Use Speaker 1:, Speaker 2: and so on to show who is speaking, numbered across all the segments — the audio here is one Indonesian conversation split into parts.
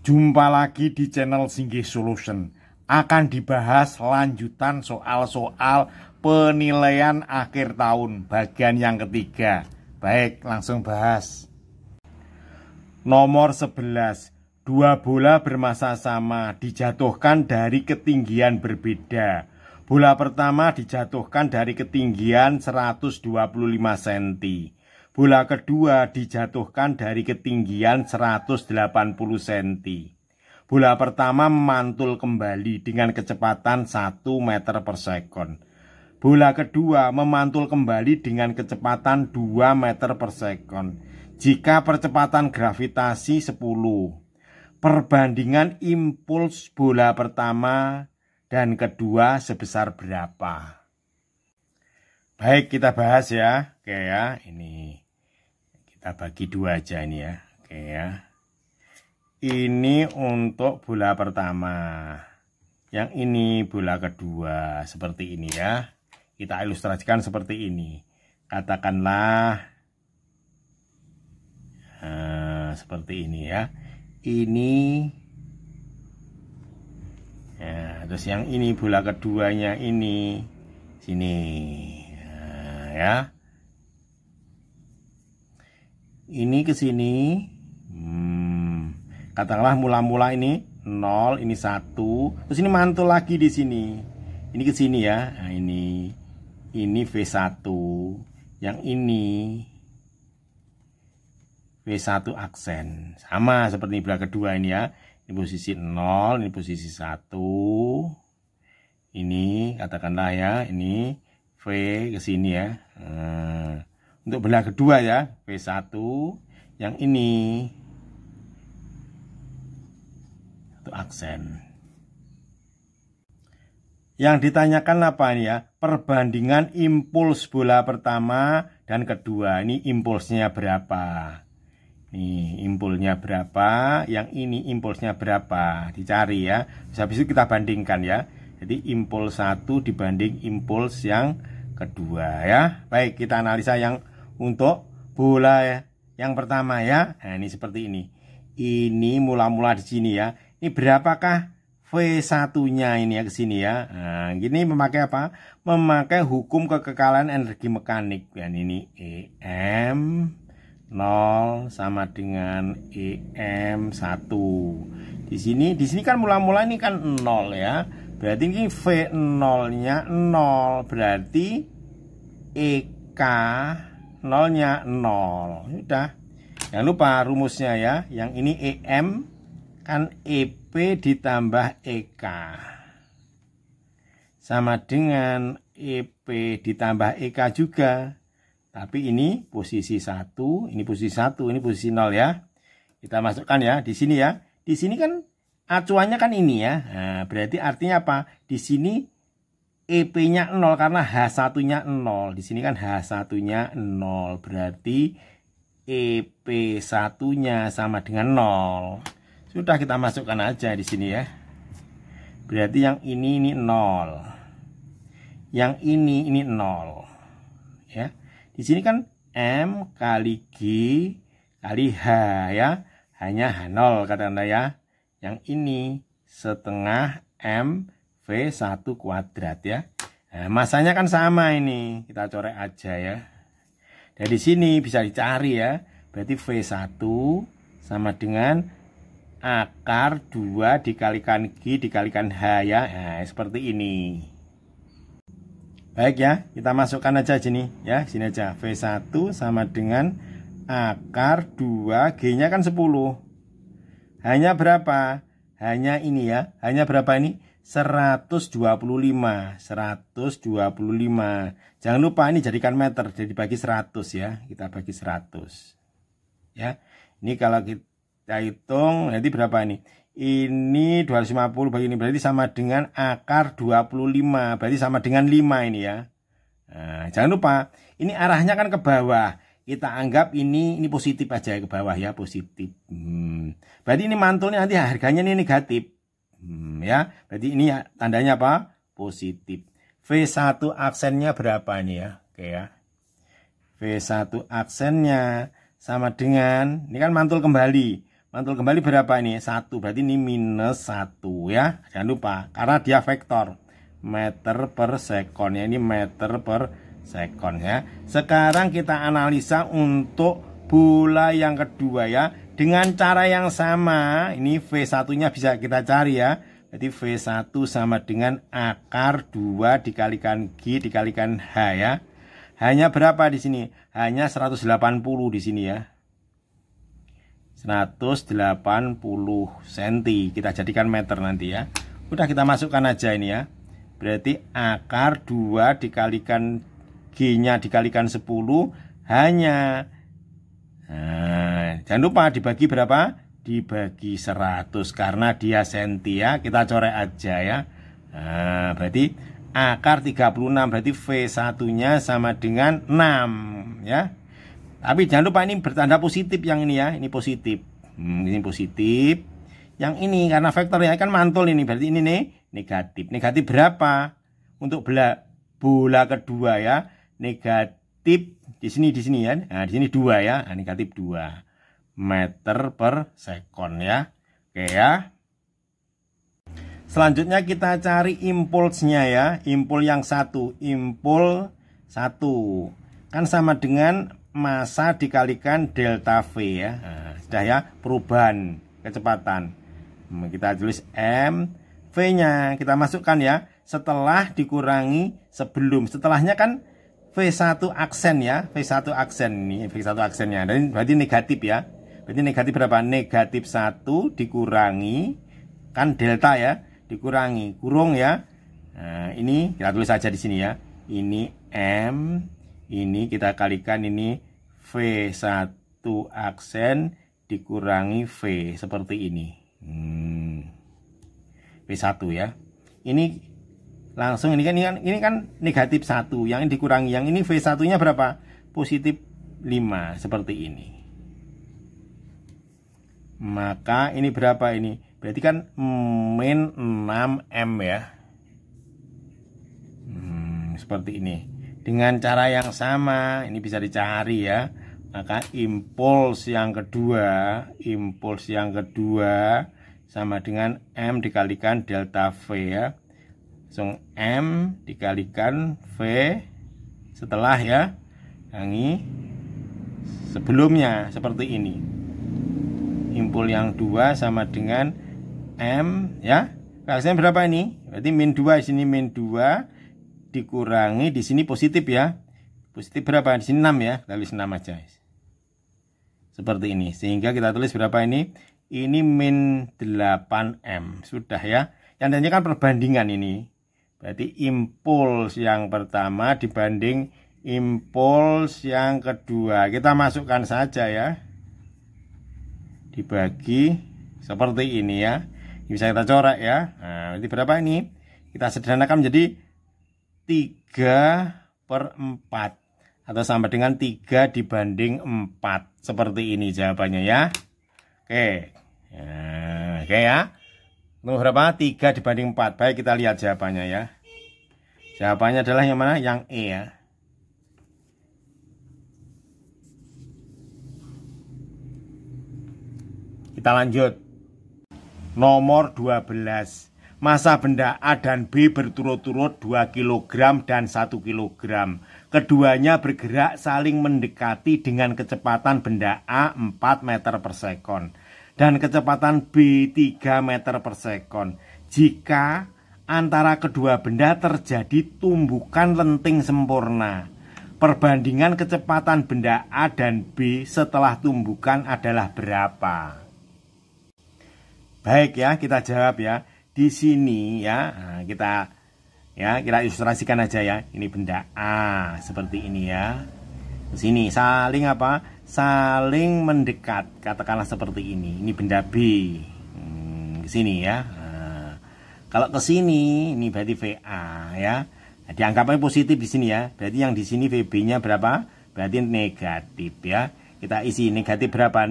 Speaker 1: Jumpa lagi di channel Singgih Solution. Akan dibahas lanjutan soal-soal penilaian akhir tahun bagian yang ketiga. Baik, langsung bahas. Nomor 11. Dua bola bermassa sama dijatuhkan dari ketinggian berbeda. Bola pertama dijatuhkan dari ketinggian 125 cm. Bola kedua dijatuhkan dari ketinggian 180 cm. Bola pertama memantul kembali dengan kecepatan 1 meter per sekon. Bola kedua memantul kembali dengan kecepatan 2 meter per sekon. Jika percepatan gravitasi 10, perbandingan impuls bola pertama dan kedua sebesar berapa? Baik, kita bahas ya. Oke ya, ini kita bagi dua aja ini ya. Oke ya. Ini untuk bola pertama. Yang ini bola kedua. Seperti ini ya. Kita ilustrasikan seperti ini. Katakanlah seperti ini ya. Ini ya, terus yang ini bola keduanya ini sini. Nah, ya. Ini ke sini. Katakanlah mula-mula ini 0, ini 1, terus ini mantul lagi di sini. Ini ke sini ya. Nah, ini V1. Yang ini V1 aksen. Sama seperti bola kedua ini ya. Ini posisi 0, ini posisi 1. Ini katakanlah ya, ini V ke sini ya. Untuk bola kedua ya, V1. Yang ini satu aksen. Yang ditanyakan apa ini ya? Perbandingan impuls bola pertama dan kedua. Ini impulsnya berapa? Nih, impulsnya berapa? Yang ini impulsnya berapa? Dicari ya. Habis itu kita bandingkan ya. Jadi impuls 1 dibanding impuls yang kedua ya. Baik, kita analisa yang untuk bola ya, yang pertama ya. Nah, ini seperti ini. Ini mula-mula di sini ya. Ini berapakah V1-nya ini ya ke sini ya. Nah, gini memakai apa? Memakai hukum kekekalan energi mekanik. Dan ini EM 0 sama dengan EM1. Di sini kan mula-mula ini kan 0 ya. Berarti ini V0-nya 0. Berarti EK 0-nya 0. Sudah. Jangan lupa rumusnya ya. Yang ini EM kan EP ditambah EK sama dengan EP ditambah EK juga. Tapi ini posisi 1, ini posisi 1, ini posisi 0 ya. Kita masukkan ya di sini ya. Di sini kan acuannya kan ini ya. Nah, berarti artinya apa? Di sini EP-nya 0 karena H1-nya 0. Di sini kan H1-nya 0. Berarti EP1-nya sama dengan 0. Sudah, kita masukkan aja di sini ya. Berarti yang ini 0. Yang ini 0. Ya. Di sini kan M kali G kali H ya. Hanya H0 kata Anda ya. Yang ini setengah M V1 kuadrat ya. Nah, masanya kan sama ini. Kita coret aja ya. Dari sini bisa dicari ya. Berarti V1 sama dengan akar 2 dikalikan G dikalikan H ya. Nah, seperti ini. Baik ya, kita masukkan aja sini ya. Sini aja. V1 sama dengan akar 2, G-nya kan 10. Hanya berapa? Hanya ini ya. Hanya berapa ini? 125. 125. Jangan lupa ini jadikan meter, jadi bagi 100 ya. Kita bagi 100. Ya. Ini kalau kita hitung nanti berapa ini? Ini 250 bagi ini berarti sama dengan akar 25. Berarti sama dengan 5 ini ya. Nah, jangan lupa ini arahnya kan ke bawah. Kita anggap ini positif aja ke bawah ya, positif. Berarti ini mantulnya nanti harganya ini negatif. Ya, berarti ini ya, tandanya apa? Positif. V1 aksennya berapa ini ya? Oke ya. V1 aksennya sama dengan, ini kan mantul kembali. Mantul kembali berapa ini? 1. Berarti ini minus 1 ya. Jangan lupa karena dia vektor. Meter per sekon ya. Ini meter per sekon ya. Sekarang kita analisa untuk bola yang kedua ya. Dengan cara yang sama. Ini V1 nya bisa kita cari ya. Jadi V1 sama dengan akar 2 dikalikan G dikalikan H ya. Hanya berapa di sini? Hanya 180 di sini ya. 180 cm. Kita jadikan meter nanti ya. Udah kita masukkan aja ini ya. Berarti akar 2 dikalikan G-nya dikalikan 10 hanya. Nah, jangan lupa dibagi berapa? Dibagi 100 karena dia senti ya. Kita coret aja ya. Nah, berarti akar 36 berarti V1-nya sama dengan 6 ya. Tapi jangan lupa ini bertanda positif yang ini ya. Ini positif. Ini positif. Yang ini karena vektornya kan mantul ini. Berarti ini nih negatif. Negatif berapa? Untuk bola kedua ya. Negatif di sini ya. Nah, di sini 2 ya. Nah, negatif 2 meter per sekon ya. Oke ya. Selanjutnya kita cari impulsnya ya. Impul yang 1. Impul 1 kan sama dengan massa dikalikan delta V ya. Nah, sudah ya, perubahan kecepatan. Kita tulis M, V-nya kita masukkan ya. Setelah dikurangi sebelum. Setelahnya kan V1 aksen ya. V1 aksen ini, V1 aksennya. Dan berarti negatif ya. Berarti negatif berapa? Negatif 1 dikurangi kan delta ya. Dikurangi kurung ya. Nah, ini kita tulis saja di sini ya. Ini M, ini kita kalikan ini V1 aksen dikurangi V seperti ini. V1 ya. Ini langsung ini kan negatif 1, yang ini dikurangi, yang ini V1-nya berapa? Positif 5 seperti ini. Maka ini berapa ini? Berarti kan min 6M ya. Seperti ini. Dengan cara yang sama, ini bisa dicari ya. Maka impuls yang kedua sama dengan M dikalikan delta V ya. Langsung M dikalikan V setelah ya. Yang ini sebelumnya seperti ini. Impul yang 2 sama dengan M ya. Reaksinya berapa ini? Berarti min 2 di sini min 2 dikurangi di sini positif ya. Positif berapa? Di sini 6 ya. Kita tulis 6 aja. Seperti ini. Sehingga kita tulis berapa ini? Ini min 8M. Sudah ya. Yang tadinya kan perbandingan ini. Berarti impuls yang pertama dibanding impuls yang kedua. Kita masukkan saja ya. Dibagi seperti ini ya. Bisa kita coret ya. Nah, berarti berapa ini? Kita sederhanakan menjadi 3/4 atau sama dengan 3 dibanding 4 seperti ini jawabannya ya. Oke ya, oke ya. Nomor berapa? 3 dibanding 4. Baik, kita lihat jawabannya ya. Jawabannya adalah yang mana? Yang E ya. Kita lanjut. Nomor 12. Massa benda A dan B berturut-turut 2 kg dan 1 kg. Keduanya bergerak saling mendekati dengan kecepatan benda A 4 meter per sekon dan kecepatan B 3 meter per sekon. Jika antara kedua benda terjadi tumbukan lenting sempurna, perbandingan kecepatan benda A dan B setelah tumbukan adalah berapa? Baik ya, kita jawab ya. Di sini ya, nah, kita ilustrasikan aja ya. Ini benda A seperti ini ya. Di sini saling apa? Saling mendekat. Katakanlah seperti ini. Ini benda B. Ke sini ya. Nah, kalau ke sini ini berarti VA ya. Nah, dianggapnya positif di sini ya. Berarti yang di sini VB-nya berapa? Berarti negatif ya. Kita isi negatif berapa?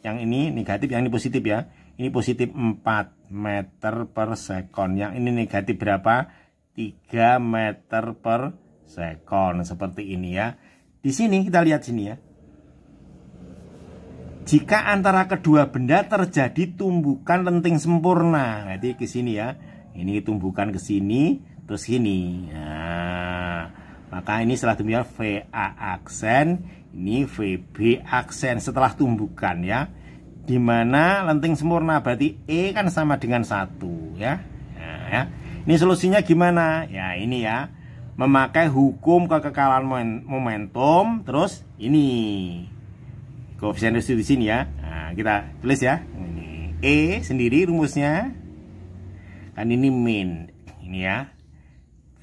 Speaker 1: Yang ini negatif, yang ini positif ya. Ini positif 4 meter per sekon. Yang ini negatif berapa? 3 meter per sekon. Seperti ini ya. Di sini kita lihat sini ya. Jika antara kedua benda terjadi tumbukan lenting sempurna. Nanti ke sini ya. Ini tumbukan ke sini, terus sini. Nah, maka ini setelah tumbukan VA aksen, ini VB aksen setelah tumbukan ya. Dimana lenting sempurna berarti E kan sama dengan 1 ya. Nah, ya. Ini solusinya gimana? Ya ini ya. Memakai hukum kekekalan momentum, terus ini koefisien residu di sini ya. Nah, kita tulis ya. Ini E sendiri rumusnya. Kan ini min. Ini ya.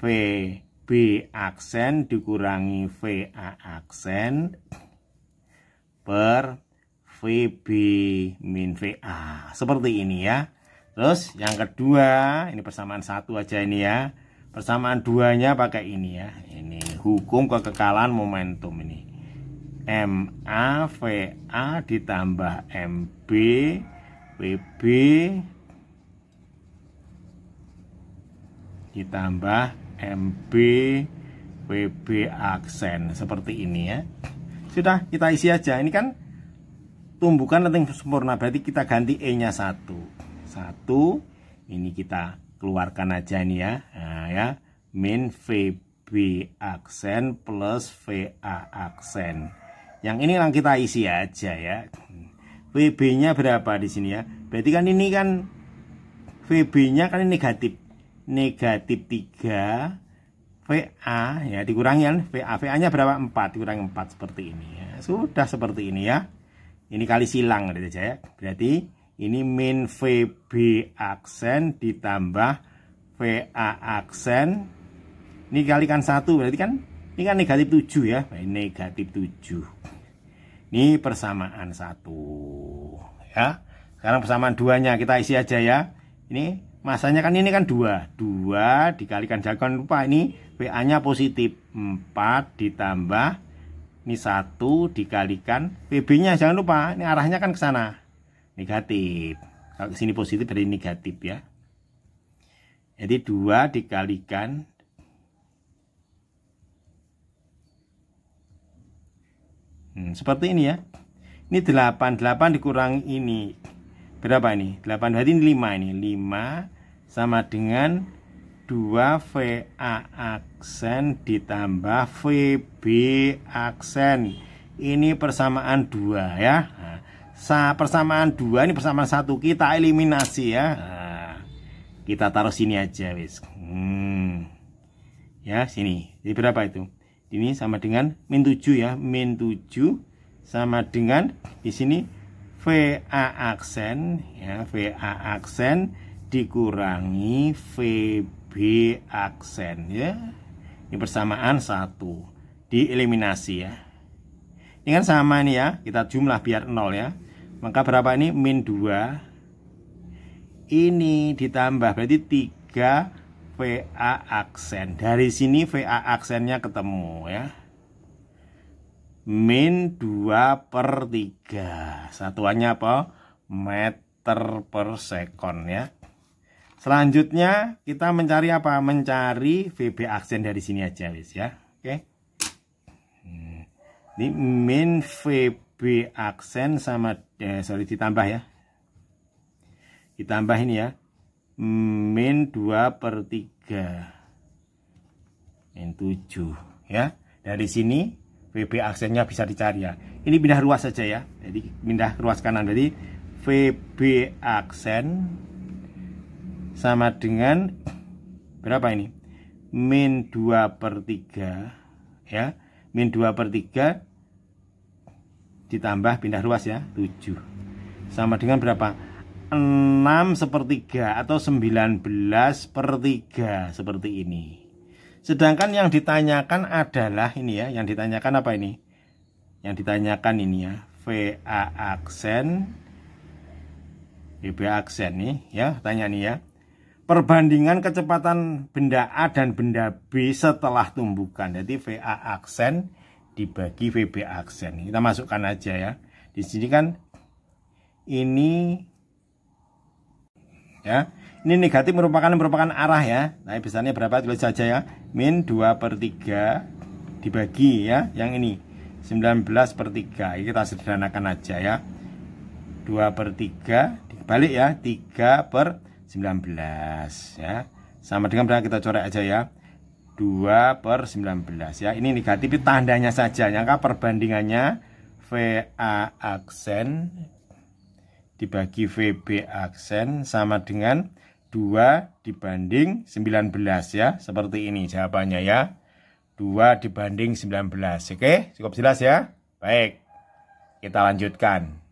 Speaker 1: VB aksen dikurangi VA aksen per VB min VA. Seperti ini ya. Terus yang kedua, ini persamaan 1 aja ini ya. Persamaan 2-nya pakai ini ya. Ini hukum kekekalan momentum ini. MA VA ditambah MB VB ditambah MB VB aksen seperti ini ya. Sudah kita isi aja. Ini kan tumbukan lenting sempurna, berarti kita ganti E-nya 1. Ini kita keluarkan aja ini ya. Nah, ya. Min VB aksen plus VA aksen. Yang ini yang kita isi aja ya. VB-nya berapa di sini ya? Berarti kan ini kan VB-nya kan ini negatif. Negatif 3 VA ya dikurangi kan VA-nya berapa? 4 dikurangi 4 seperti ini ya. Sudah seperti ini ya. Ini kali silang gitu aja ya. Berarti ini min VB aksen ditambah VA aksen. Ini kalikan 1 berarti kan ini kan negatif 7 ya. Negatif 7. Ini persamaan 1 ya. Sekarang persamaan 2-nya kita isi aja ya. Ini masanya kan ini kan 2 dikalikan, jangan lupa ini VA-nya positif 4 ditambah ini 1 dikalikan VB-nya, jangan lupa ini arahnya kan ke sana negatif. Kalau ke sini positif berarti negatif ya. Jadi 2 dikalikan seperti ini ya. Ini 8 dikurangi ini berapa ini? 8 berarti ini 5 ini. 5 sama dengan 2 VA aksen ditambah VB aksen. Ini persamaan 2 ya. Nah, persamaan 2 ini persamaan 1 kita eliminasi ya. Nah, kita taruh sini aja wis. Ya, sini. Jadi berapa itu? Ini sama dengan min 7 ya. Min 7 sama dengan di sini VA aksen ya, VA aksen dikurangi VB aksen ya. Ini persamaan 1 dieliminasi ya. Ini kan sama nih ya, kita jumlah biar 0 ya. Maka berapa ini? Min 2 ini ditambah berarti 3 VA aksen. Dari sini VA aksennya ketemu ya. Min 2/3. Satuannya apa? Meter per sekon ya. Selanjutnya kita mencari apa? Mencari VB aksen dari sini aja wis ya. Oke. Ini min VB aksen sama ditambah ya. Ditambah ini ya. Min 2/3. Min 7 ya. Dari sini VB aksennya bisa dicari ya. Ini pindah ruas saja ya. Jadi pindah ruas kanan. Jadi VB aksen sama dengan berapa ini? Min 2/3 ya. Min 2/3 ditambah pindah ruas ya 7 sama dengan berapa? 6/3 atau 19/3 seperti ini. Sedangkan yang ditanyakan adalah ini ya. Yang ditanyakan apa ini? Yang ditanyakan ini ya, VA aksen VB aksen nih ya. Tanya nih ya, perbandingan kecepatan benda A dan benda B setelah tumbukan. Jadi VA aksen dibagi VB aksen. Kita masukkan aja ya. Di sini kan ini ya. Ini negatif merupakan arah ya. Nah, besarnya berapa? Tulis saja ya. Min 2/3 dibagi ya. Yang ini 19/3. Ini kita sederhanakan aja ya. 2/3 dibalik ya, 3/19 ya. Sama dengan berapa, kita coret aja ya, 2/19 ya. Ini negatif tandanya saja, maka perbandingannya VA aksen dibagi VB aksen sama dengan 2/19 ya. Seperti ini jawabannya ya, 2/19. Oke, cukup jelas ya. Baik, kita lanjutkan.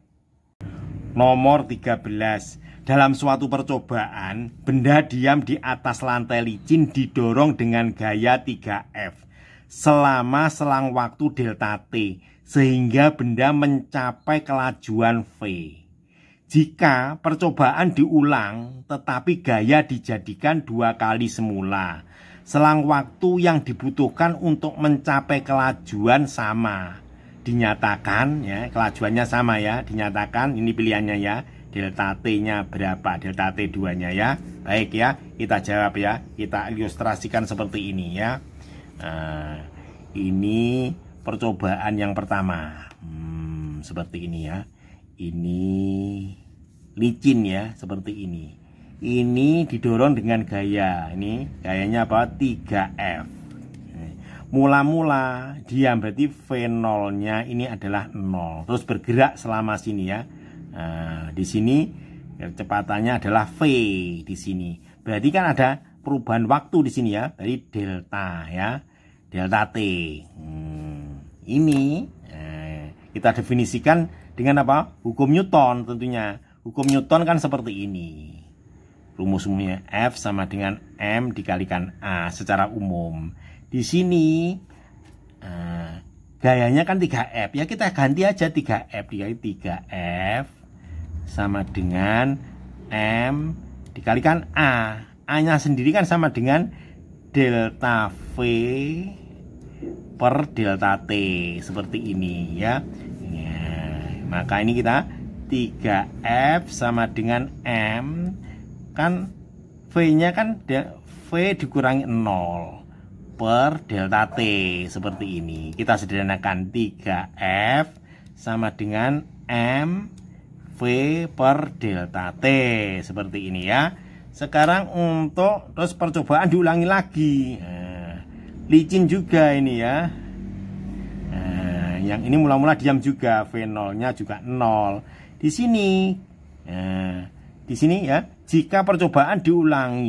Speaker 1: Nomor 13. Dalam suatu percobaan, benda diam di atas lantai licin didorong dengan gaya 3F selama selang waktu delta T, sehingga benda mencapai kelajuan V. Jika percobaan diulang tetapi gaya dijadikan 2 kali semula, selang waktu yang dibutuhkan untuk mencapai kelajuan sama. Dinyatakan ya, kelajuannya sama ya, dinyatakan, ini pilihannya ya, delta T-nya berapa, delta T2-nya ya. Baik ya, kita jawab ya, kita ilustrasikan seperti ini ya. Nah, ini percobaan yang pertama, seperti ini ya. Ini licin ya, seperti ini. Ini didorong dengan gaya, ini gayanya apa, 3F. Mula-mula diam, berarti V0-nya ini adalah 0. Terus bergerak selama sini ya. Nah, di sini kecepatannya adalah V di sini. Berarti kan ada perubahan waktu di sini ya. Dari delta ya, delta T. Ini kita definisikan dengan apa? Hukum Newton tentunya. Hukum Newton kan seperti ini. Rumus umumnya F sama dengan M dikalikan A secara umum. Di sini gayanya kan 3F ya, kita ganti aja 3F dikali 3F sama dengan M dikalikan A. A-nya sendiri kan sama dengan delta V per delta T, seperti ini ya. Maka ini kita 3F sama dengan M, kan V-nya kan V dikurangi 0 per delta T, seperti ini. Kita sederhanakan 3F sama dengan M V per delta T, seperti ini ya. Sekarang untuk terus percobaan diulangi lagi. Licin juga ini ya. Yang ini mula-mula diam juga, V0-nya juga 0. Di sini ya, jika percobaan diulang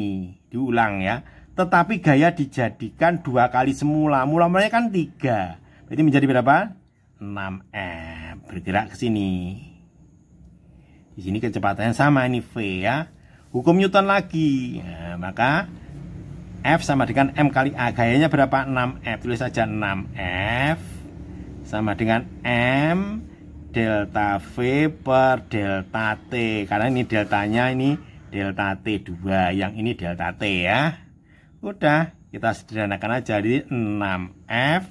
Speaker 1: ya, tetapi gaya dijadikan 2 kali semula. Mula-mulanya kan 3. Berarti menjadi berapa? 6F. Bergerak ke sini. Di sini kecepatannya sama, ini V ya. Hukum Newton lagi. Nah, maka F sama dengan M kali A. Gayanya berapa? 6F. Tulis saja 6F sama dengan M delta V per delta T. Karena ini deltanya ini delta T2, yang ini delta T ya. Udah, kita sederhanakan aja. Jadi 6F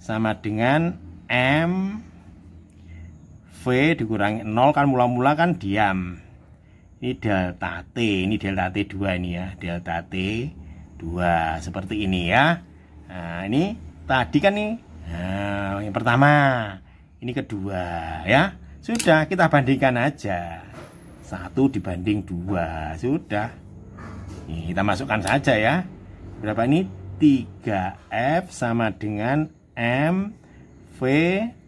Speaker 1: sama dengan M V dikurangi 0, kan mula-mula kan diam. Ini delta T, ini delta T2 ini ya, delta T2 seperti ini ya. Nah, ini tadi kan nih, nah, yang pertama, ini kedua ya. Sudah, kita bandingkan aja. 1 dibanding 2, sudah. Ini kita masukkan saja ya. Berapa ini? 3F sama dengan M V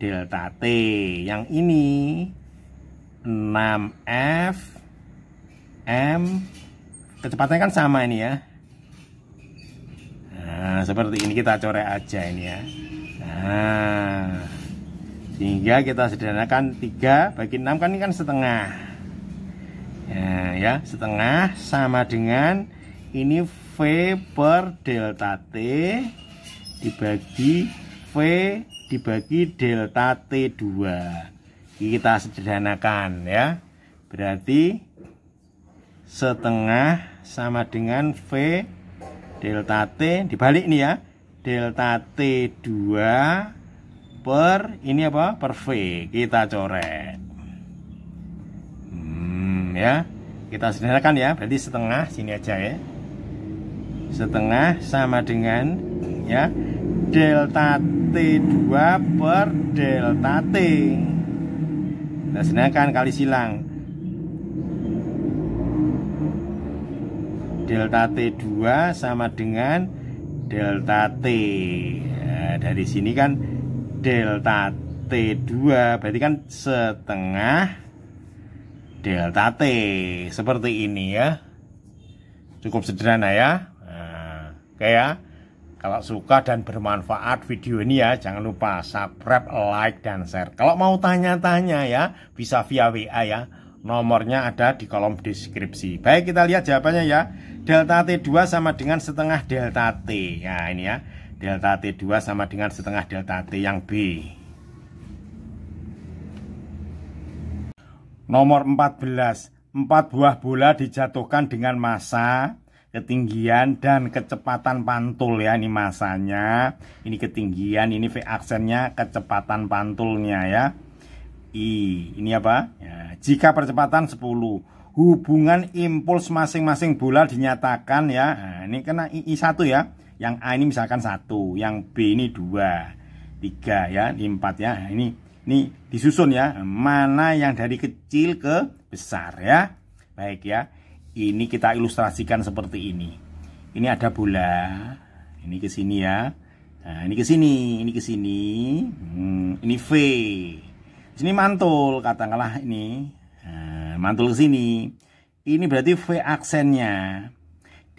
Speaker 1: delta T. Yang ini 6F M, kecepatannya kan sama ini ya. Nah, seperti ini, kita coret aja ini ya. Nah, sehingga kita sederhanakan 3 bagi 6 kan ini kan setengah. Ya, setengah sama dengan ini V per delta T dibagi V dibagi delta T2. Kita sederhanakan ya. Berarti setengah sama dengan V delta T dibalik nih ya, delta T2 per ini apa, per V. Kita coret ya, kita sederhanakan ya. Berarti setengah sini aja ya, setengah sama dengan ya delta T2 per delta T. Kita sederhanakan, kali silang delta T2 sama dengan delta T. Nah, dari sini kan delta T2 berarti kan setengah delta T. Seperti ini ya. Cukup sederhana ya. Nah, oke ya. Kalau suka dan bermanfaat video ini ya, jangan lupa subscribe, like, dan share. Kalau mau tanya-tanya ya, bisa via WA ya. Nomornya ada di kolom deskripsi. Baik, kita lihat jawabannya ya. Delta T2 sama dengan setengah delta T. Nah, ini ya. Delta T2 sama dengan setengah delta T yang B. Nomor 14. 4 buah bola dijatuhkan dengan massa, ketinggian, dan kecepatan pantul ya. Ini masanya, ini ketinggian, ini V aksennya, kecepatan pantulnya ya. Ini apa? Ya, jika percepatan 10, hubungan impuls masing-masing bola dinyatakan ya. Nah, ini kena I1 ya. Yang A ini misalkan 1, yang B ini 2, 3 ya, ini 4 ya. Nah, ini disusun ya. Mana yang dari kecil ke besar ya. Baik ya. Ini kita ilustrasikan seperti ini. Ini ada bola. Ini ke sini ya. Nah, ini ke sini, ini ke sini. Ini V. Di sini mantul, katakanlah ini. Nah, mantul ke sini. Ini berarti V aksennya.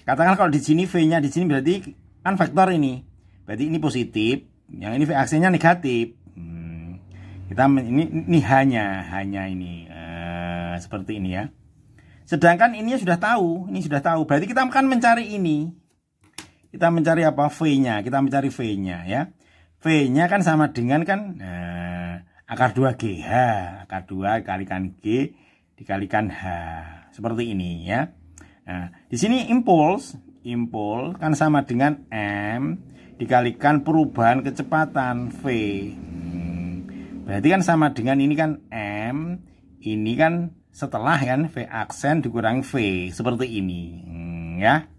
Speaker 1: Katakan kalau di sini V-nya di sini berarti kan vektor ini. Berarti ini positif, yang ini V aksennya negatif. Kita ini hanya ini seperti ini ya. Sedangkan ini sudah tahu, Berarti kita akan mencari ini. Kita mencari apa? V-nya. Kita mencari V-nya ya. V-nya kan sama dengan kan akar 2GH. Akar 2 dikalikan G dikalikan H. Seperti ini ya. Nah, di sini impuls kan sama dengan M dikalikan perubahan kecepatan V. Berarti kan sama dengan ini kan M, ini kan setelah kan V aksen dikurangi V, seperti ini ya.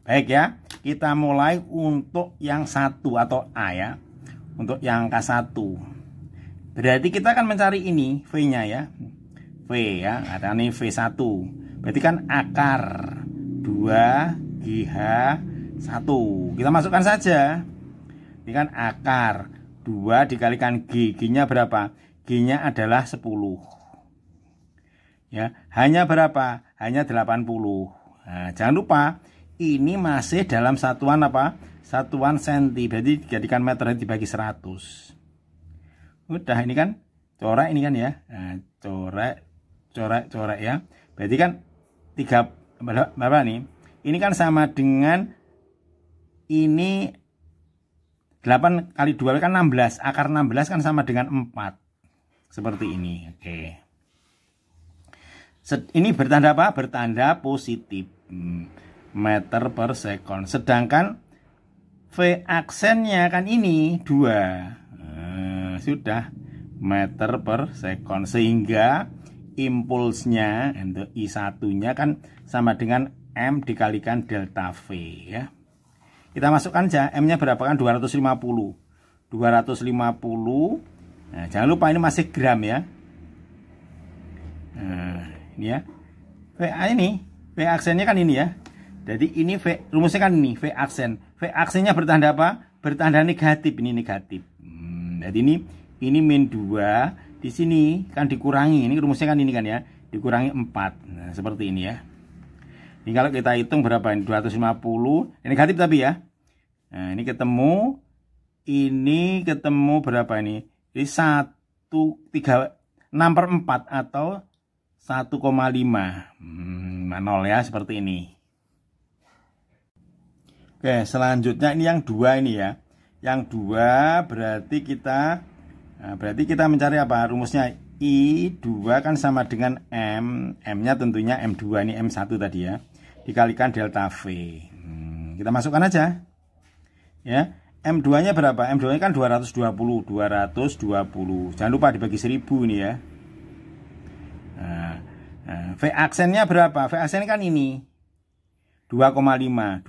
Speaker 1: Baik ya, kita mulai untuk yang 1 atau A ya. Untuk yang angka 1 berarti kita akan mencari ini V nya ya. V ya, ada nih V1. Berarti kan akar 2GH 1. Kita masukkan saja. Ini kan akar 2 dikalikan G. G-nya berapa? G-nya adalah 10. Ya, hanya berapa? Hanya 80. Nah, jangan lupa ini masih dalam satuan apa? Satuan senti. Berarti dijadikan meter dibagi 100. Udah ini kan coret ini kan ya. Nah, coret ya. Berarti kan 3 berapa nih? Ini kan sama dengan ini 8 kali 2 kan 16. Akar 16 kan sama dengan 4. Seperti ini. Oke. Ini bertanda apa? Bertanda positif. Meter per sekon. Sedangkan V aksennya kan ini 2. Sudah meter per sekon. Sehingga impulsnya untuk I1 nya kan sama dengan M dikalikan delta V ya. Kita masukkan aja M nya berapa kan 250. 250. Nah, jangan lupa ini masih gram ya. Nah, ini ya. VA ini, V aksennya kan ini ya. Jadi ini V, rumusnya kan ini V aksen. V aksennya bertanda apa? Bertanda negatif, ini negatif. Jadi ini min 2, di sini kan dikurangi. Ini rumusnya kan ini kan ya. Dikurangi 4. Nah, seperti ini ya. Ini kalau kita hitung berapa ini? 250. Ini negatif tapi ya. Nah, ini ketemu berapa ini? Ini 6/4 atau 1,5. 0 ya, seperti ini. Oke, selanjutnya ini yang 2 ini ya. Yang 2 berarti kita mencari apa? Rumusnya I2 kan sama dengan M. M-nya tentunya M2, ini M1 tadi ya. Dikalikan delta V. Kita masukkan aja. Ya. M2-nya berapa? M2-nya kan 220. Jangan lupa dibagi 1000 ini ya. Nah, V aksennya berapa? V aksen kan ini 2,5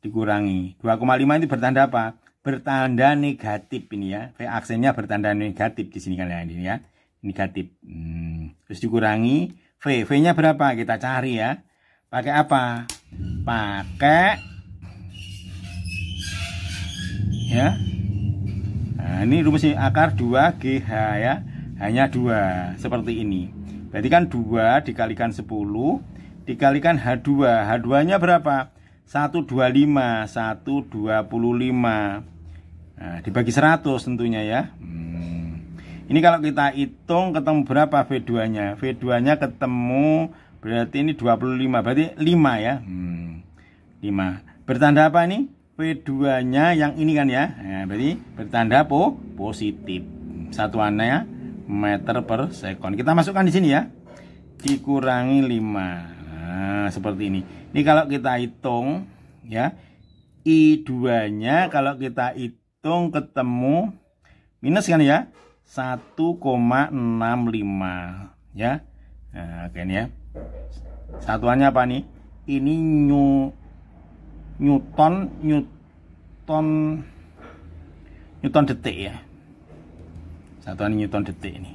Speaker 1: dikurangi 2,5 itu bertanda apa? Bertanda negatif ini ya. V aksennya bertanda negatif di sini kan ya, ini ya. Negatif. Terus dikurangi V nya berapa? Kita cari ya. Pakai apa? Pakai ya. Nah, ini rumusnya akar 2GH ya. Hanya 2 seperti ini. Berarti kan 2 dikalikan 10 dikalikan H2. H2-nya berapa? 125, 125. Nah, dibagi 100 tentunya ya. Ini kalau kita hitung ketemu berapa V2-nya? V2-nya ketemu berarti ini 25, berarti 5 ya. 5. Bertanda apa nih? V2-nya yang ini kan ya. Nah, berarti bertanda positif. Satuannya meter per sekon. Kita masukkan di sini ya. Dikurangi 5. Nah, seperti ini. Ini kalau kita hitung ya. I2-nya kalau kita hitung ketemu minus kan ya. 1,65 ya. Nah, oke nih ya. Satuannya apa nih? Ini Newton detik ya. Satuan Newton detik ini.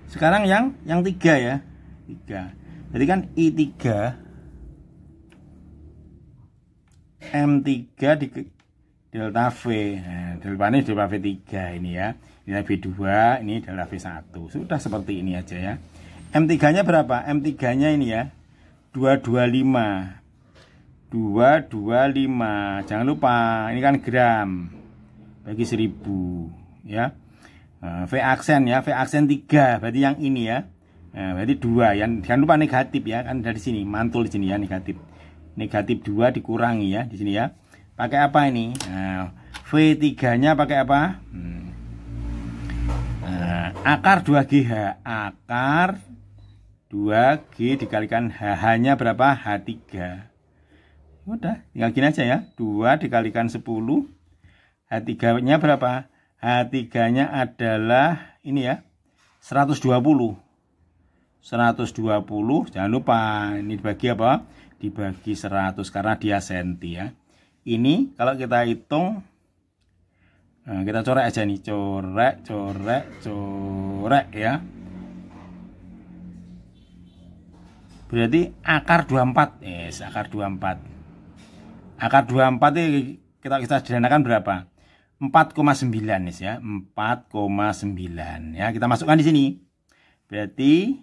Speaker 1: Sekarang yang 3 ya. 3. Jadi kan I3 M3 di delta V. Nah, delta ini delta V3 ini ya. Ini V2, ini delta V1. Sudah seperti ini aja ya. M3-nya berapa? M3-nya ini ya. 225. 225. Jangan lupa, ini kan gram bagi 1000 ya. V aksen ya, V aksen 3 berarti yang ini ya. Nah, berarti 2 ya. Jangan lupa negatif ya, kan dari sini mantul di sini ya, negatif. Negatif 2 dikurangi ya di sini ya. Pakai apa ini? Nah, V3-nya pakai apa? Nah, akar 2GH. Akar 2G dikalikan H-nya berapa? H3. Udah, tinggal gini aja ya. 2 dikalikan 10. H3-nya berapa? H3-nya adalah ini ya. 120. 120. Jangan lupa ini dibagi apa? Dibagi 100 karena dia senti ya. Ini kalau kita hitung, nah, kita corek aja nih. Corek ya. Berarti akar 24. Yes, akar 24. Akar 24 ini kita sederhanakan berapa? 4,9 ya. 4,9 ya. Kita masukkan di sini. Berarti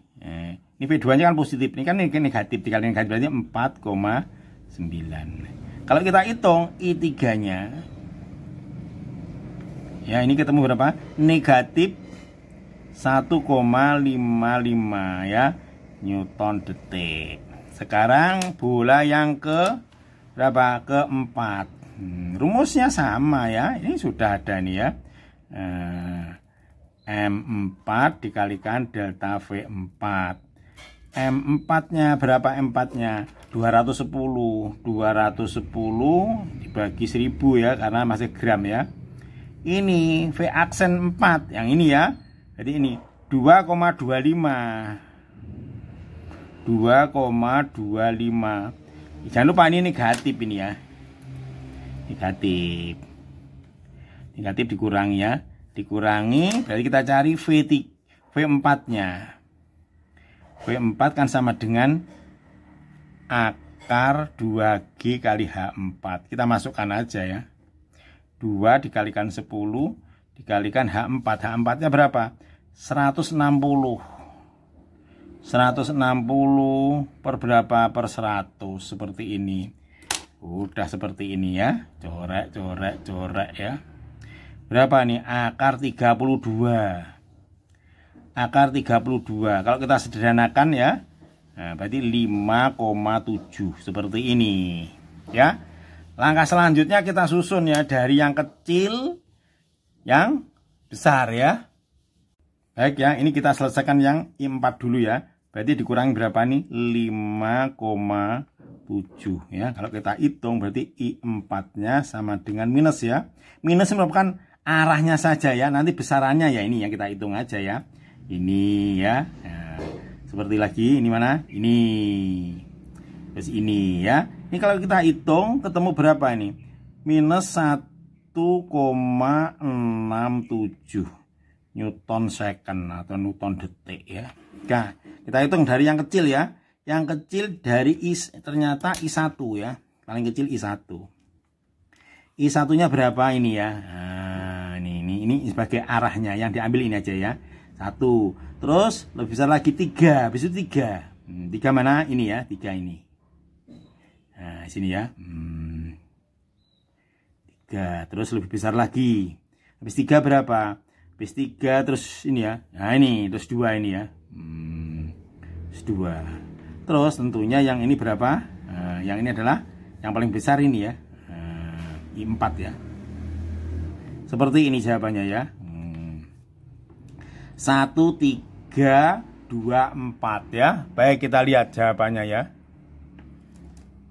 Speaker 1: ini V2-nya kan positif. Ini kan negatif. Dikali negatif berarti 4,9. Kalau kita hitung I3-nya ya, ini ketemu berapa? Negatif 1,55 ya. Newton detik. Sekarang bola yang ke berapa? Keempat. Rumusnya sama ya. Ini sudah ada nih ya. M4 dikalikan delta V4. M4-nya berapa? M4-nya 210. 210 dibagi 1000 ya, karena masih gram ya. Ini V aksen 4 yang ini ya. Jadi ini 2,25. 2,25. Jangan lupa ini negatif ini ya. Negatif dikurangi ya. Dikurangi berarti kita cari V4-nya. V4 kan sama dengan akar 2G kali H4. Kita masukkan aja ya. 2 dikalikan 10 dikalikan H4. H4-nya berapa? 160. 160 per berapa? Per 100. Seperti ini. Udah seperti ini ya. Corek ya. Berapa nih? Akar 32. Akar 32. Kalau kita sederhanakan ya. Nah, berarti 5,7 seperti ini. Ya. Langkah selanjutnya kita susun ya, dari yang kecil yang besar ya. Baik ya, ini kita selesaikan yang I4 dulu ya. Berarti dikurangi berapa nih? 5,7 ya. Kalau kita hitung berarti I4-nya sama dengan minus ya. Minus merupakan arahnya saja ya. Nanti besarannya ya ini yang kita hitung aja ya. Ini ya. Nah, seperti lagi ini mana? Ini. Terus ini ya. Ini kalau kita hitung ketemu berapa ini? Minus 1,67. Newton second atau Newton detik ya. Nah, kita hitung dari yang kecil ya. Yang kecil dari ternyata I1 ya. Paling kecil I1. I1-nya berapa ini ya? Nah, ini sebagai arahnya yang diambil ini aja ya. 1. Terus lebih besar lagi 3. Habis itu 3. 3 mana? Ini ya, 3 ini. Nah, sini ya. 3. Terus lebih besar lagi. Habis 3 berapa? Habis 3 terus ini ya. Nah, ini terus 2 ini ya. Terus 2. Terus tentunya yang ini berapa? Nah, yang ini adalah yang paling besar ini ya. I4 ya. Seperti ini jawabannya ya. 1, 3, 2, 4 ya. Baik, kita lihat jawabannya ya.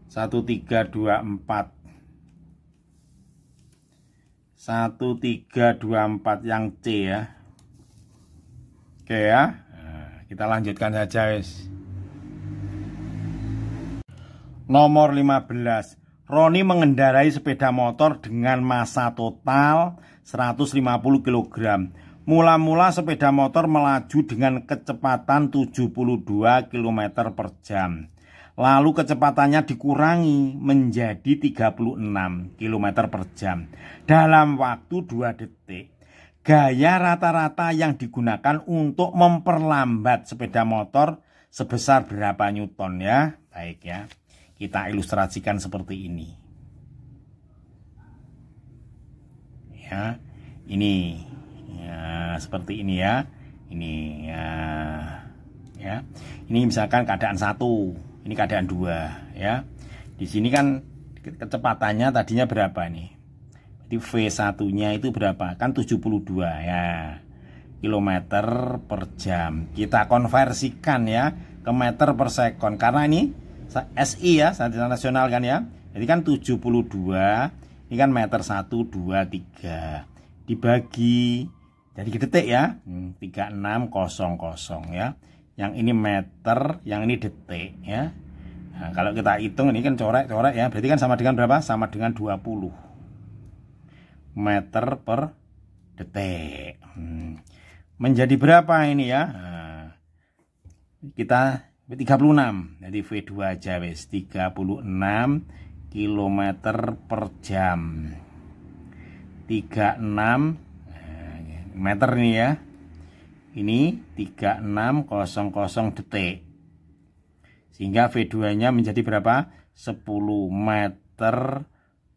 Speaker 1: 1, 3, 2, 4. 1, 3, 2, 4 yang C ya. Oke ya. Nah, kita lanjutkan saja guys. Nomor 15. Roni mengendarai sepeda motor dengan massa total 150 kg. Mula-mula sepeda motor melaju dengan kecepatan 72 km per jam. Lalu kecepatannya dikurangi menjadi 36 km per jam dalam waktu 2 detik. Gaya rata-rata yang digunakan untuk memperlambat sepeda motor sebesar berapa Newton ya? Baik ya, kita ilustrasikan seperti ini. Ya, ini ya, seperti ini ya. Ini ya. Ini misalkan keadaan 1. Ini keadaan 2 ya. Di sini kan kecepatannya tadinya berapa nih? Jadi V1-nya itu berapa? Kan 72 ya. Kilometer per jam. Kita konversikan ya ke meter per sekon karena ini SI ya, standar nasional kan ya. Jadi kan 72 ini kan meter 1 2 3 dibagi jadi detik ya. 3600 ya. Yang ini meter, yang ini detik ya. Nah, kalau kita hitung ini kan coret-coret ya, berarti kan sama dengan berapa? Sama dengan 20 meter per detik. Menjadi berapa ini ya? Nah, kita 36. Jadi V2 aja wes 36 km per jam. 36 meter ini ya. Ini 3600 detik. Sehingga V2-nya menjadi berapa? 10 meter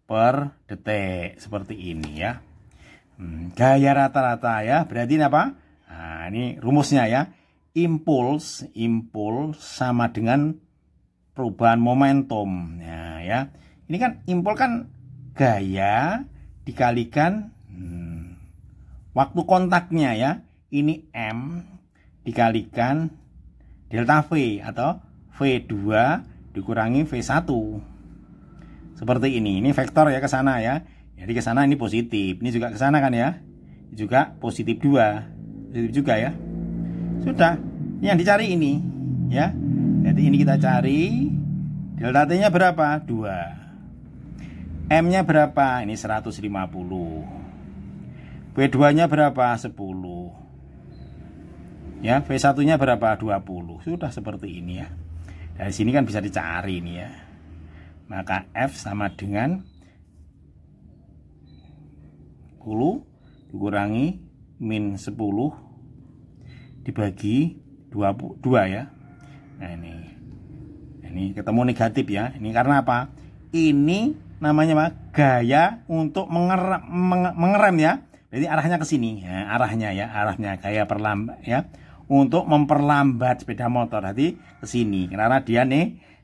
Speaker 1: per detik. Seperti ini ya. Gaya rata-rata ya. Berarti ini apa? Nah, ini rumusnya ya. Impuls sama dengan perubahan momentum. Nah, ya. Ini kan impuls kan gaya dikalikan waktu kontaknya ya. Ini M dikalikan delta V atau V2 dikurangi V1. Seperti ini. Ini vektor ya ke sana ya. Jadi ke sana ini positif. Ini juga ke sana kan ya. Ini juga positif 2. Positif juga ya. Sudah. Ini yang dicari ini ya. Jadi ini kita cari delta T-nya berapa? 2. M-nya berapa? Ini 150. V2-nya berapa? 10. Ya, V1-nya berapa? 20. Sudah seperti ini ya. Dari sini kan bisa dicari ini ya. Maka F sama dengan 10 dikurangi min 10 dibagi 22 ya. Nah ini ketemu negatif ya. Ini karena apa? Ini namanya apa? Gaya untuk mengerem ya. Jadi arahnya ke sini. Ya, arahnya gaya perlambat ya. Untuk memperlambat sepeda motor tadi ke sini karena dia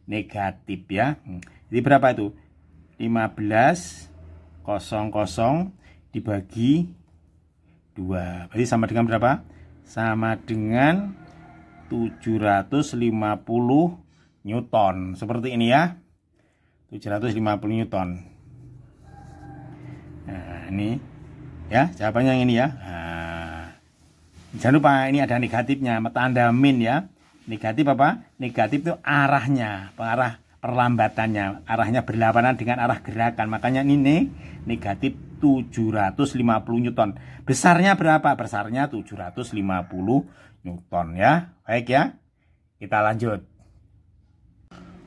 Speaker 1: negatif ya. Jadi berapa itu? 1500 dibagi 2. Berarti sama dengan berapa? Sama dengan 750 Newton. Seperti ini ya. 750 Newton. Nah, ini ya jawabannya yang ini ya. Nah, jangan lupa ini ada negatifnya, tanda min ya. Negatif apa? Negatif itu arahnya, arah perlambatannya, arahnya berlawanan dengan arah gerakan. Makanya ini negatif 750 Newton. Besarnya berapa? Besarnya 750 Newton ya. Baik ya. Kita lanjut.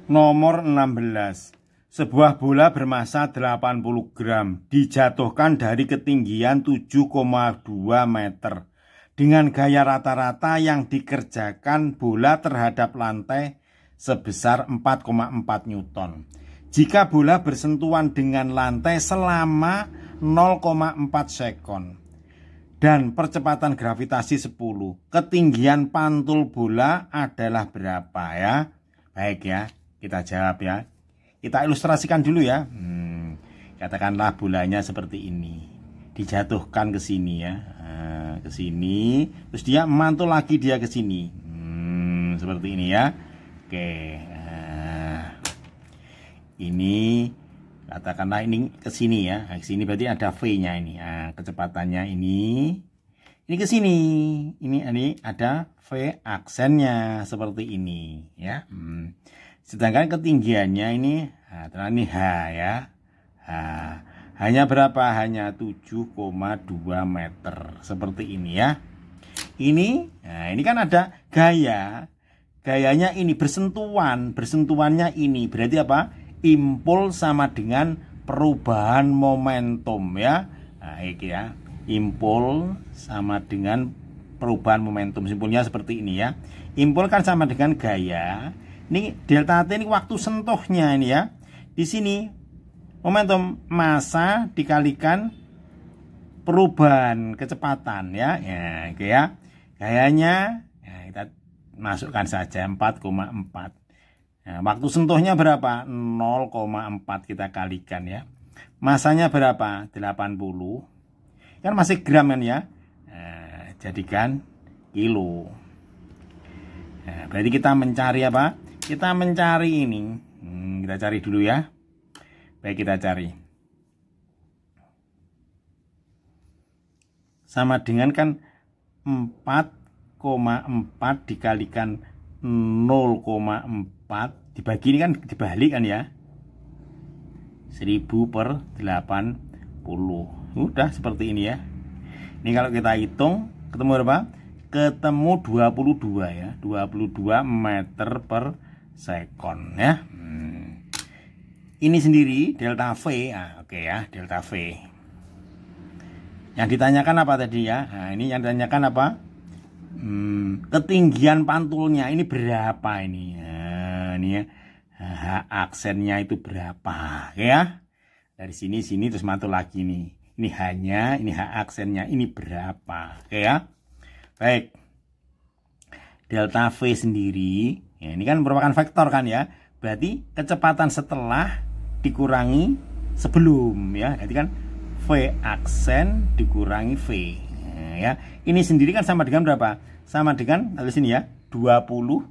Speaker 1: Nomor 16. Sebuah bola bermasa 80 gram dijatuhkan dari ketinggian 7,2 meter. Dengan gaya rata-rata yang dikerjakan bola terhadap lantai sebesar 4,4 Newton. Jika bola bersentuhan dengan lantai selama 0,4 sekon dan percepatan gravitasi 10, ketinggian pantul bola adalah berapa ya? Baik ya, kita jawab ya. Kita ilustrasikan dulu ya. Katakanlah bolanya seperti ini. Dijatuhkan ke sini ya. Ke sini, terus dia mantul lagi dia ke sini. Seperti ini ya. Oke. Ini katakanlah ini ke sini ya. Ke sini berarti ada V-nya ini. Kecepatannya ini ke sini. Ini ada V aksennya seperti ini ya. Sedangkan ketinggiannya ini H ya. Hanya berapa? Hanya 7,2 meter seperti ini ya. Ini kan ada gayanya ini bersentuhannya ini berarti apa? Impul sama dengan perubahan momentum ya. Ini ya, impul sama dengan perubahan momentum. Simpulnya seperti ini ya. Impul kan sama dengan gaya. Ini delta T ini waktu sentuhnya ini ya. Di sini momentum massa dikalikan perubahan kecepatan ya. Oke ya. Gayanya kita masukkan saja 4,4. Waktu sentuhnya berapa? 0,4 kita kalikan ya. Masanya berapa? 80. Kan masih gram kan ya. Jadikan kilo. Berarti kita mencari apa? Kita mencari ini. Kita cari dulu ya. Baik, kita cari. Sama dengan kan 4,4 dikalikan 0,4 dibagi ini kan dibalik kan ya. 1000/80. Udah seperti ini ya. Ini kalau kita hitung ketemu berapa? Ketemu 22 ya. 22 meter per sekon ya. Ini sendiri delta V. Oke ya, delta V. Yang ditanyakan apa tadi ya? Ini yang ditanyakan apa? Ketinggian pantulnya ini berapa ini? Ini ya. H aksennya itu berapa ya? Dari sini terus mantul lagi nih. Ini hanya, ini H aksennya ini berapa? Oke ya. Baik. Delta V sendiri, ya, ini kan merupakan vektor kan ya. Berarti kecepatan setelah dikurangi sebelum ya. Jadi kan V aksen dikurangi V. Ya, ini sendiri kan sama dengan berapa? Sama dengan di sini ya, 22.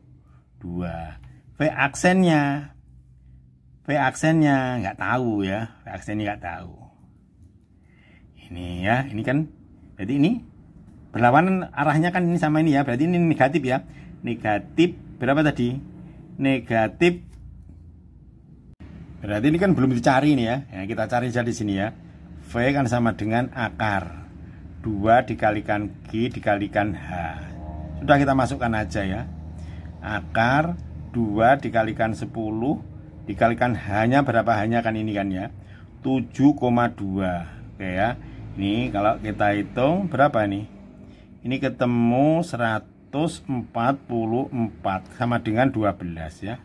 Speaker 1: V aksennya nggak tahu ya. V aksennya nggak tahu. Ini ya, ini kan berarti ini berlawanan arahnya kan ini sama ini ya. Berarti ini negatif ya. Negatif berapa tadi? Negatif. Berarti ini kan belum dicari ini ya. Kita cari saja di sini ya. V kan sama dengan akar 2 dikalikan G dikalikan H. Sudah kita masukkan aja ya. Akar 2 dikalikan 10 dikalikan H-nya berapa? H-nya kan ini kan ya. 7,2. Oke ya. Ini kalau kita hitung berapa nih? Ini ketemu 144 sama dengan 12 ya.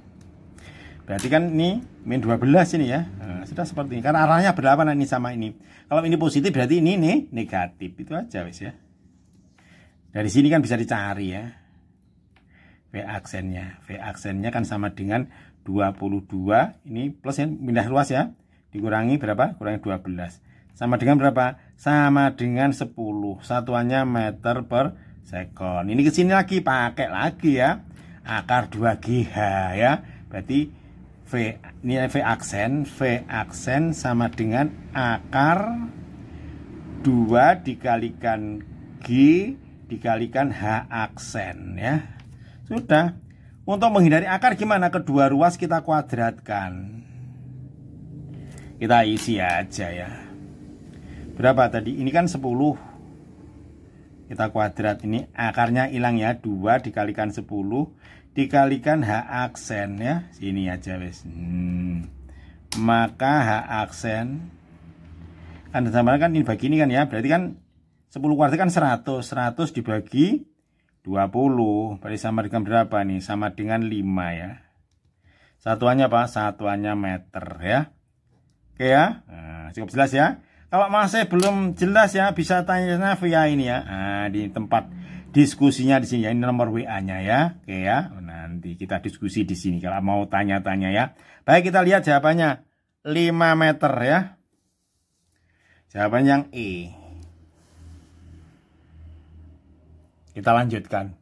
Speaker 1: Berarti kan ini min 12 ini ya. Sudah seperti ini. Karena arahnya berlawanan ini sama ini. Kalau ini positif berarti ini nih negatif. Itu aja wis ya. Dari sini kan bisa dicari ya. V aksennya. V aksennya kan sama dengan 22. Ini plus ya, pindah luas ya. Dikurangi berapa? Kurangi 12. Sama dengan berapa? Sama dengan 10. Satuannya meter per sekon. Ini kesini lagi, pakai lagi ya. Akar 2GH ya. Berarti ini V aksen sama dengan akar 2 dikalikan G dikalikan H aksen ya. Sudah. Untuk menghindari akar gimana? Kedua ruas kita kuadratkan. Kita isi aja ya. Berapa tadi? Ini kan 10. Kita kuadrat, ini akarnya hilang ya. 2 dikalikan 10 dikalikan H aksen ya. Sini aja wes. Maka H aksen kan sama kan ini bagi ini kan ya. Berarti kan 10 kuadrat kan 100. 100 dibagi 20. Berarti sama dengan berapa nih? Sama dengan 5 ya. Satuannya apa? Satuannya meter ya. Oke ya. Nah, cukup jelas ya. Kalau masih belum jelas ya, bisa tanya via ini ya. Nah, di tempat diskusinya di sini ya. Ini nomor WA-nya ya. Oke ya. Nanti kita diskusi di sini kalau mau tanya-tanya ya. Baik, kita lihat jawabannya. 5 meter ya. Jawaban yang E. Kita lanjutkan.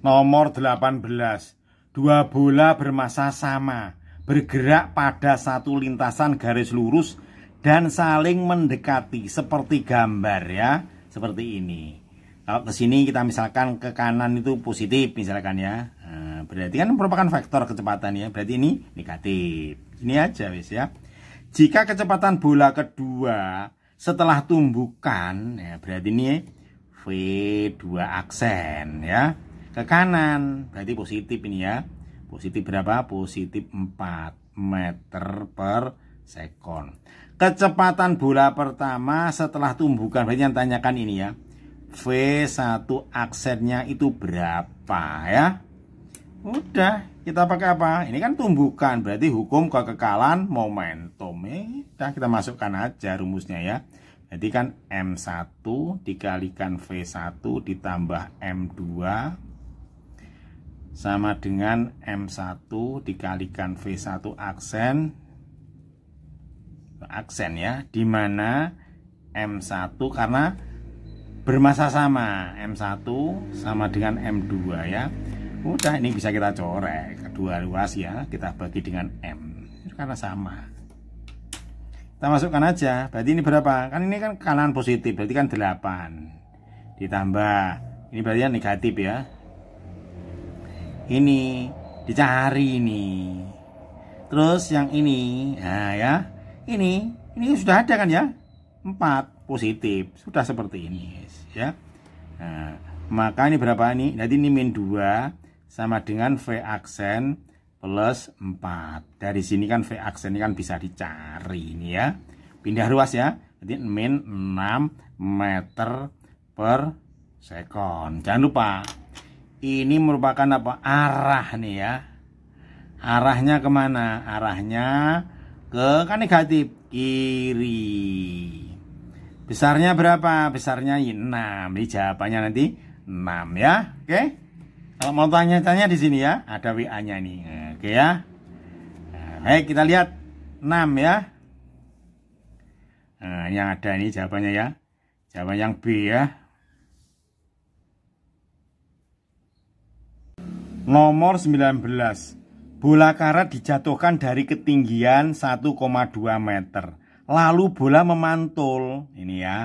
Speaker 1: Nomor 18. Dua bola bermassa sama bergerak pada satu lintasan garis lurus dan saling mendekati seperti gambar ya, seperti ini. Kalau ke sini kita misalkan ke kanan itu positif misalkan ya, nah, berarti kan merupakan vektor kecepatan ya, berarti ini negatif. Ini aja wis ya. Jika kecepatan bola kedua setelah tumbukan ya, berarti ini V2 aksen ya, ke kanan berarti positif ini ya. Positif berapa? Positif 4 meter per sekon. Kecepatan bola pertama setelah tumbukan, berarti yang tanyakan ini ya, V1 aksennya itu berapa ya. Udah, kita pakai apa? Ini kan tumbukan, berarti hukum kekekalan momentum. Udah, kita masukkan aja rumusnya ya. Jadi kan M1 dikalikan V1 ditambah M2 sama dengan M1 dikalikan V1 aksen ya, dimana M1 karena bermassa sama, M1 sama dengan M2 ya. Udah, ini bisa kita coret kedua ruas ya, kita bagi dengan M karena sama. Kita masukkan aja, berarti ini berapa? Kan ini kan kanan positif, berarti kan 8 ditambah ini berarti kan negatif ya. Ini dicari ini. Terus yang ini, nah ya, ini sudah ada kan ya, 4 positif, sudah seperti ini guys ya. Nah, maka ini berapa nih? Nanti ini min 2 sama dengan V aksen plus 4. Dari sini kan V aksen ini kan bisa dicari ini ya. Pindah ruas ya. Jadi min 6 meter per sekon. Jangan lupa ini merupakan apa? Arah nih ya. Arahnya kemana? Arahnya ke kan negatif kiri. Besarnya berapa? Besarnya 6. Ini jawabannya nanti 6 ya. Oke. Kalau mau tanya-tanya di sini ya, ada WA-nya nih. Oke ya. Nah, baik, kita lihat 6 ya. Nah, yang ada ini jawabannya ya. Jawaban yang B ya. Nomor 19. Bola karet dijatuhkan dari ketinggian 1,2 meter. Lalu bola memantul. Ini ya,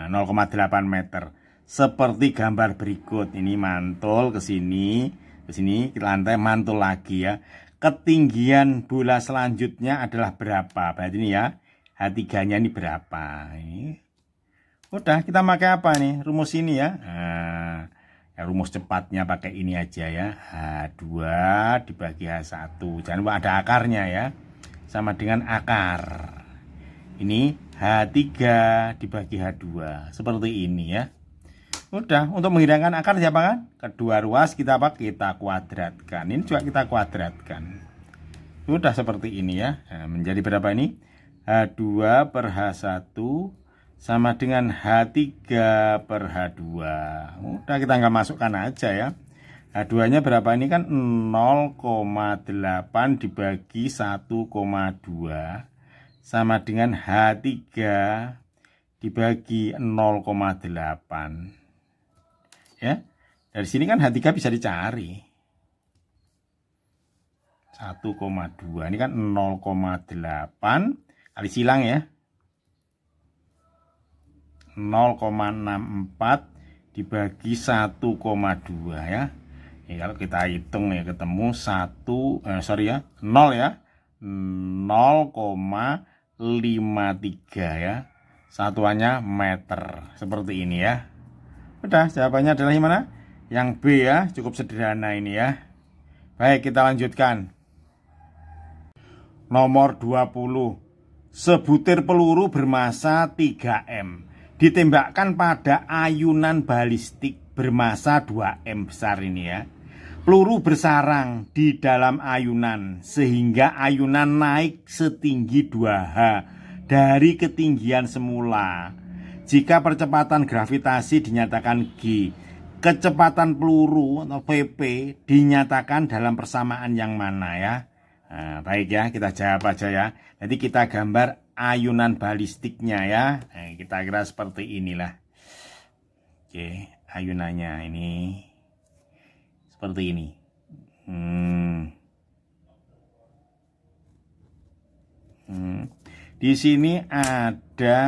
Speaker 1: 0,8 meter. Seperti gambar berikut. Ini mantul ke sini, ke lantai mantul lagi ya. Ketinggian bola selanjutnya adalah berapa? Berarti ini ya, H3-nya ini berapa? Ini. Udah, kita pakai apa nih? Rumus ini ya. Nah, ya rumus cepatnya pakai ini aja ya. H2 dibagi H1. Jangan lupa ada akarnya ya. Sama dengan akar. Ini H3 dibagi H2. Seperti ini ya. Udah, untuk menghilangkan akar siapa kan? Kedua ruas kita apa? Kita kuadratkan. Ini juga kita kuadratkan. Udah seperti ini ya. Nah, menjadi berapa ini? H2 per H1 sama dengan H3 per H2. Udah, kita nggak masukkan aja ya. H2 nya berapa ini kan? 0,8 dibagi 1,2 sama dengan H3 dibagi 0,8 ya. Dari sini kan H3 bisa dicari 1,2. Ini kan 0,8 kali silang ya, 0,64 dibagi 1,2 ya. Ini kalau kita hitung ya ketemu 0 ya, 0,64 ya. Satuannya meter. Seperti ini ya. Udah, jawabannya adalah yang mana? Yang B ya, cukup sederhana ini ya. Baik, kita lanjutkan. Nomor 20. Sebutir peluru bermasa 3M ditembakkan pada ayunan balistik bermasa 2M besar ini ya. Peluru bersarang di dalam ayunan sehingga ayunan naik setinggi 2H dari ketinggian semula. Jika percepatan gravitasi dinyatakan G, kecepatan peluru atau VP dinyatakan dalam persamaan yang mana ya? Nah, baik ya, kita jawab aja ya. Jadi kita gambar ayunan balistiknya ya. Nah, kita kira seperti inilah. Oke, ayunannya ini seperti ini. Di sini ada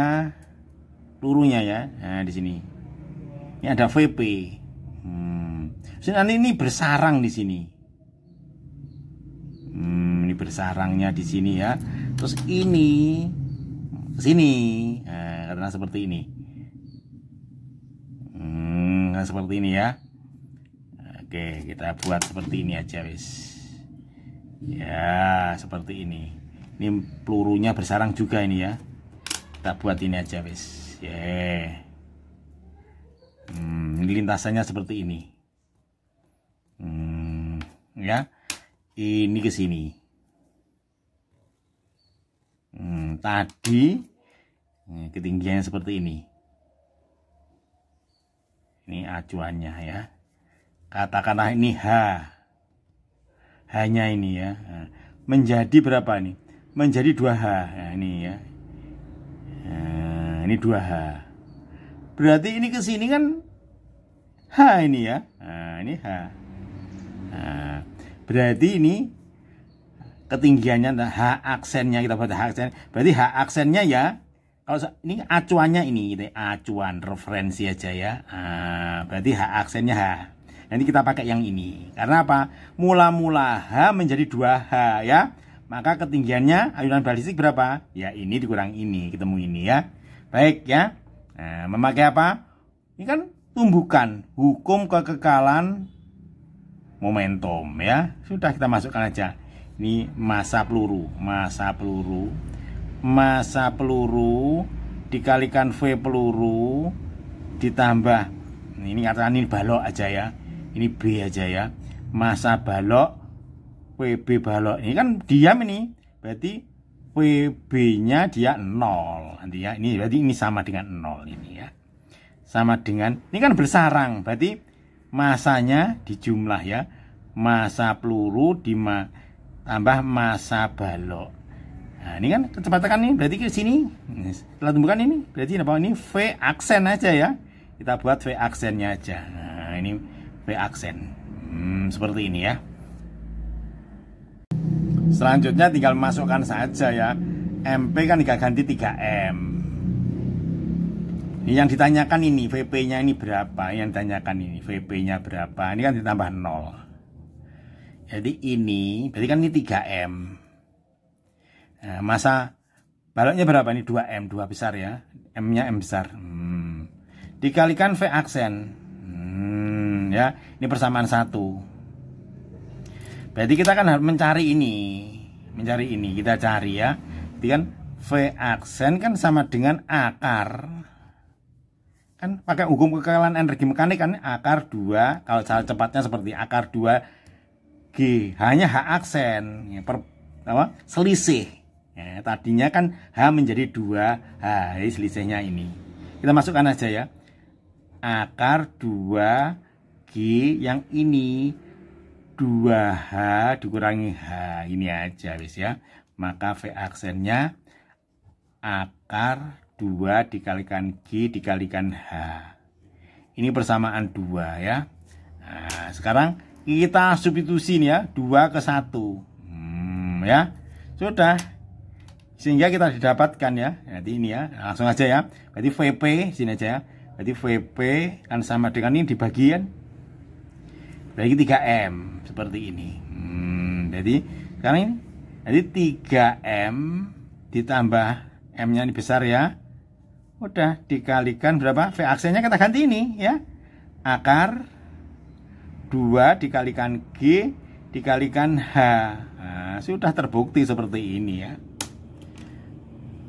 Speaker 1: pelurunya ya. Nah, di sini. Ini ada VP. Ini bersarang di sini. Ini bersarangnya di sini ya. Terus ini ke sini. Nah, karena seperti ini. Seperti ini ya. Oke, kita buat seperti ini aja wis. Ya, seperti ini. Ini pelurunya bersarang juga ini ya. Kita buat ini aja wis. Ini lintasannya seperti ini. Ya. Ini ke sini. Tadi ketinggiannya seperti ini. Ini acuannya ya. Katakanlah ini H. H-nya ini ya. Menjadi berapa nih? Menjadi 2H. Nah, ini ya. Ini 2H. Berarti ini ke sini kan H ini ya. Nah, ini H. Nah, berarti ini ketinggiannya H aksennya, kita buat H aksen. Berarti H aksennya ya, kalau ini acuannya ini gitu, acuan referensi aja ya. Berarti H aksennya H. Nanti kita pakai yang ini. Karena apa? Mula-mula H menjadi 2H ya. Maka ketinggiannya ayunan balistik berapa? Ya ini dikurang ini, ketemu ini ya. Baik ya. Nah, memakai apa? Ini kan tumbukan hukum kekekalan momentum ya. Sudah, kita masukkan aja. Ini massa peluru, massa peluru dikalikan V peluru ditambah ini katakan ini balok aja ya. Ini B aja ya. Massa balok PB balok. Ini kan diam ini. Berarti PB-nya dia 0 nanti ya. Ini berarti ini sama dengan 0 ini ya. Sama dengan ini kan bersarang. Berarti masanya dijumlah ya. Massa peluru tambah massa balok. Nah, ini kan kecepatan kan ini berarti ke sini. Setelah tumbukan ini berarti apa? Ini V aksen aja ya. Kita buat V aksennya aja. Nah, ini V aksen. Seperti ini ya. Selanjutnya tinggal masukkan saja ya. MP kan ganti 3M. Ini yang ditanyakan ini VP-nya ini berapa? Yang ditanyakan ini VP-nya berapa? Ini kan ditambah 0. Jadi ini, berarti kan ini 3M. Nah, massa baloknya berapa? Ini 2M, 2 besar ya. M-nya M besar. Dikalikan V aksen. Ya, ini persamaan 1. Berarti kita kan harus mencari ini. Mencari ini, kita cari ya. Jadi kan V aksen kan sama dengan akar. Kan pakai hukum kekekalan energi mekanik kan akar 2. Kalau cara cepatnya seperti akar 2 G, hanya H aksen ya, selisih ya, tadinya kan H menjadi 2H, selisihnya ini kita masukkan aja ya. Akar 2G yang ini 2H dikurangi H, ini aja wis ya. Maka V aksennya akar 2 dikalikan G dikalikan H. Ini persamaan 2 ya. Nah, sekarang kita substitusi nih ya, 2 ke 1 ya. Sudah. Sehingga kita didapatkan ya. Nanti ini ya, langsung aja ya. Berarti VP sini aja ya. Berarti VP kan sama dengan ini dibagian. Berarti 3M seperti ini. Jadi sekarang ini jadi 3M ditambah M-nya ini besar ya. Udah dikalikan berapa? V aksennya kita ganti ini ya. Akar 2 dikalikan G dikalikan H. Nah, sudah terbukti seperti ini ya.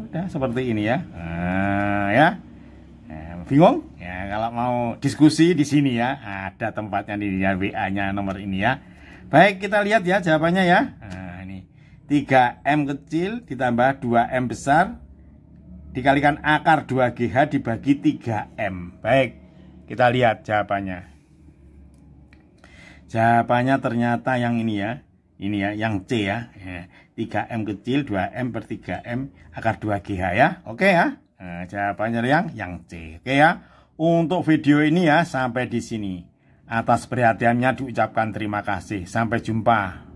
Speaker 1: Udah seperti ini ya. Nah, ya. Bingung? Ya, kalau mau diskusi di sini ya, ada tempatnya di WA-nya nomor ini ya. Baik, kita lihat ya jawabannya ya. Nah, ini 3M kecil ditambah 2M besar dikalikan akar 2GH dibagi 3M. Baik, kita lihat jawabannya. Jawabannya ternyata yang ini ya. Ini ya, yang C ya. 3M kecil 2M per 3M akar 2GH ya. Oke ya. Nah, jawabannya yang C. Oke ya. Untuk video ini ya sampai di sini. Atas perhatiannya diucapkan terima kasih. Sampai jumpa.